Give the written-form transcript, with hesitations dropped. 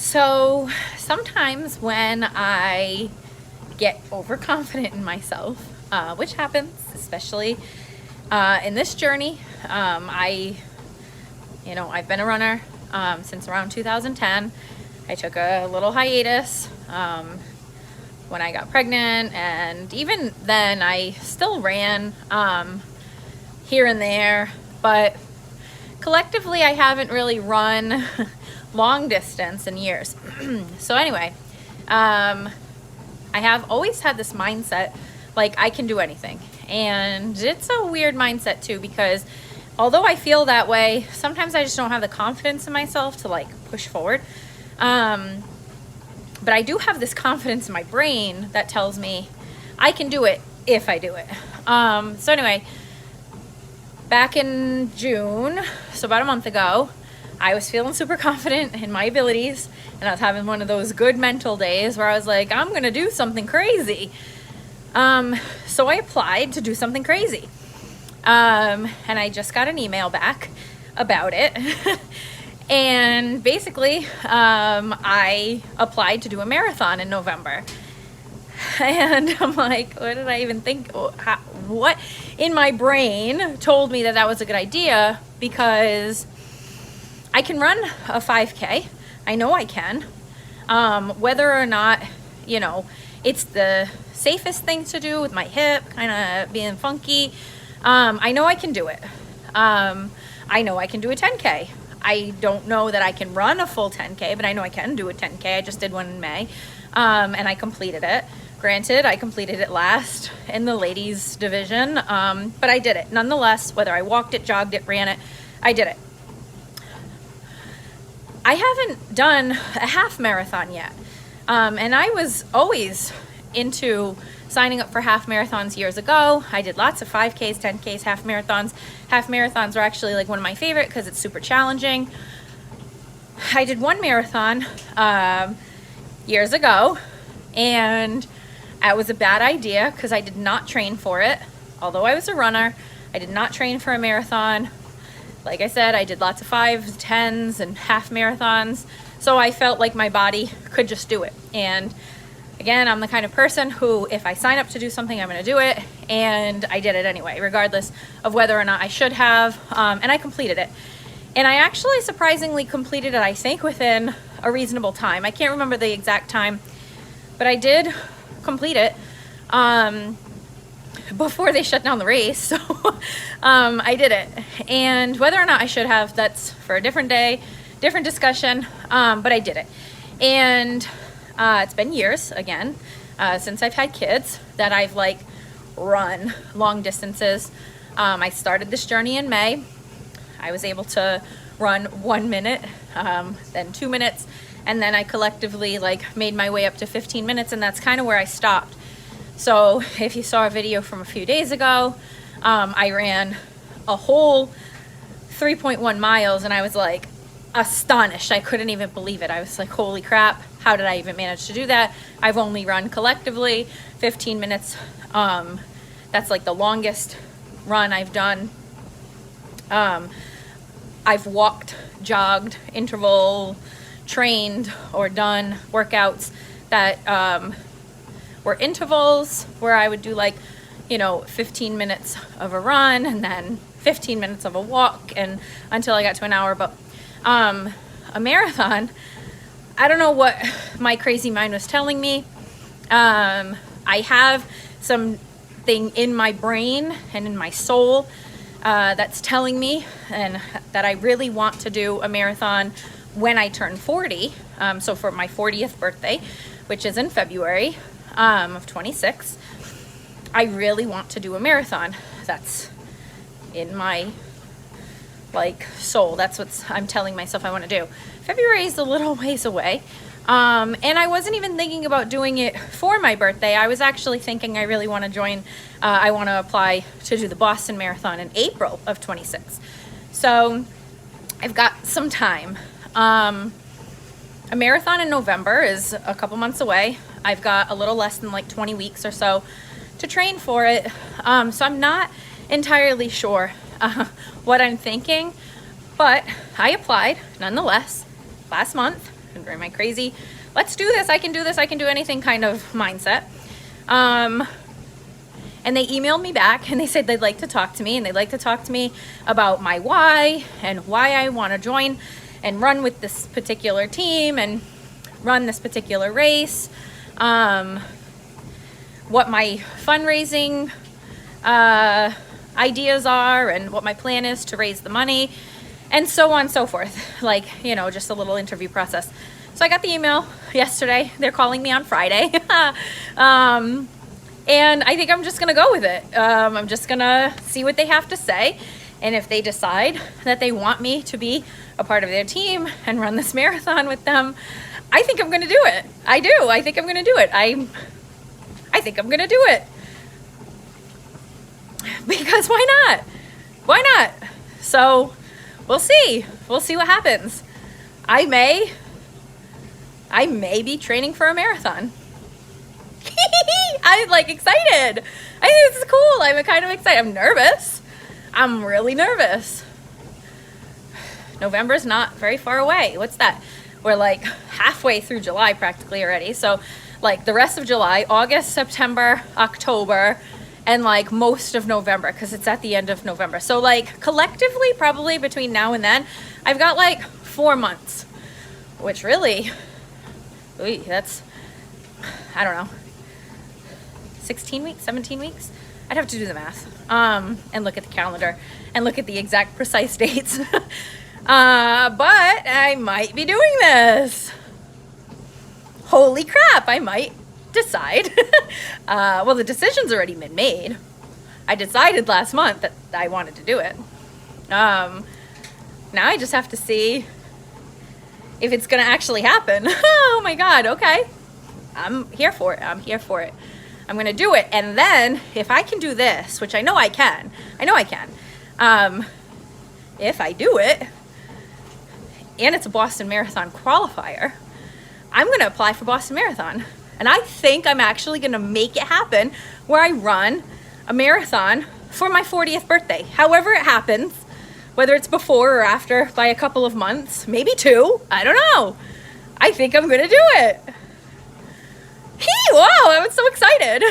So sometimes when I get overconfident in myself, which happens, especially in this journey, I've been a runner since around 2010. I took a little hiatus when I got pregnant, and even then I still ran here and there, but collectively I haven't really run long distance in years. So anyway, I have always had this mindset like I can do anything, and it's a weird mindset too, because although I feel that way, sometimes I just don't have the confidence in myself to like push forward. But I do have this confidence in my brain that tells me I can do it if I do it. So anyway, back in June, so about a month ago, I was feeling super confident in my abilities, and I was having one of those good mental days where I was like, I'm gonna do something crazy. So I applied to do something crazy. And I just got an email back about it. And basically, I applied to do a marathon in November. And I'm like, what did I even think? What in my brain told me that that was a good idea? Because I can run a 5K. I know I can. Whether or not, it's the safest thing to do with my hip kind of being funky. I know I can do it. I know I can do a 10K. I don't know that I can run a full 10K, but I know I can do a 10K. I just did one in May, and I completed it. Granted, I completed it last in the ladies division, but I did it. Nonetheless, whether I walked it, jogged it, ran it, I did it. I haven't done a half marathon yet, and I was always into signing up for half marathons years ago. I did lots of 5Ks, 10Ks, half marathons. Half marathons are actually like one of my favorite because it's super challenging. I did one marathon years ago, and that was a bad idea because I did not train for it. Although I was a runner, I did not train for a marathon. Like I said, I did lots of 5s, 10s, and half marathons. So I felt like my body could just do it. And again, I'm the kind of person who, if I sign up to do something, I'm going to do it. And I did it anyway, regardless of whether or not I should have. And I completed it. And I actually surprisingly completed it, I think, within a reasonable time. I can't remember the exact time, but I did complete it before they shut down the race. So I did it. And whether or not I should have, that's for a different day, different discussion. But I did it. And it's been years, again, since I've had kids that I've run long distances. I started this journey in May. I was able to run 1 minute, then 2 minutes, and then I collectively made my way up to 15 minutes, and that's kind of where I stopped. So if you saw a video from a few days ago, I ran a whole 3.1 miles, and I was astonished. I couldn't even believe it. I was like, holy crap, how did I even manage to do that? I've only run collectively 15 minutes. That's the longest run I've done. I've walked, jogged, interval, trained, or done workouts that were intervals where I would do 15 minutes of a run and then 15 minutes of a walk and until I got to an hour. But a marathon, I don't know what my crazy mind was telling me. I have something in my brain and in my soul that's telling me and that I really want to do a marathon when I turn 40. So for my 40th birthday, which is in February of 26, I really want to do a marathon. That's in my soul. That's what I'm telling myself I want to do. February is a little ways away. And I wasn't even thinking about doing it for my birthday. I was actually thinking I really want to join, I want to apply to do the Boston Marathon in April of 26. So I've got some time. A marathon in November is a couple months away. I've got a little less than 20 weeks or so to train for it. So I'm not entirely sure what I'm thinking, but I applied nonetheless last month. am I crazy? Let's do this. I can do this. I can do anything kind of mindset. And they emailed me back and they said they'd like to talk to me, and they'd like to talk to me about my why and why I want to join and run with this particular team and run this particular race. What my fundraising ideas are and what my plan is to raise the money, and so on and so forth. Like, you know, just a little interview process. So I got the email yesterday. They're calling me on Friday. And I think I'm just going to go with it. I'm just going to see what they have to say. And if they decide that they want me to be a part of their team and run this marathon with them, I think I'm going to do it. I do. I think I'm going to do it. I think I'm going to do it. Because why not? Why not? So we'll see. We'll see what happens. I may be training for a marathon. I'm like excited. I think this is cool. I'm kind of excited. I'm nervous. I'm really nervous. November's not very far away. What's that? We're like halfway through July practically already. So like the rest of July, August, September, October, and like most of November, because it's at the end of November. So like collectively, probably between now and then, I've got like 4 months, which really, that's, I don't know, 16 weeks, 17 weeks? I'd have to do the math and look at the calendar and look at the exact precise dates. But I might be doing this. Holy crap, I might decide. Well, the decision's already been made. I decided last month that I wanted to do it. Now I just have to see if it's going to actually happen. Oh my God, okay. I'm here for it. I'm here for it. I'm going to do it. And then if I can do this, which I know I can, if I do it, and it's a Boston Marathon qualifier, I'm going to apply for Boston Marathon. And I think I'm actually going to make it happen where I run a marathon for my 40th birthday. However it happens, whether it's before or after by a couple of months, maybe 2, I don't know. I think I'm going to do it. Wow, I'm so excited.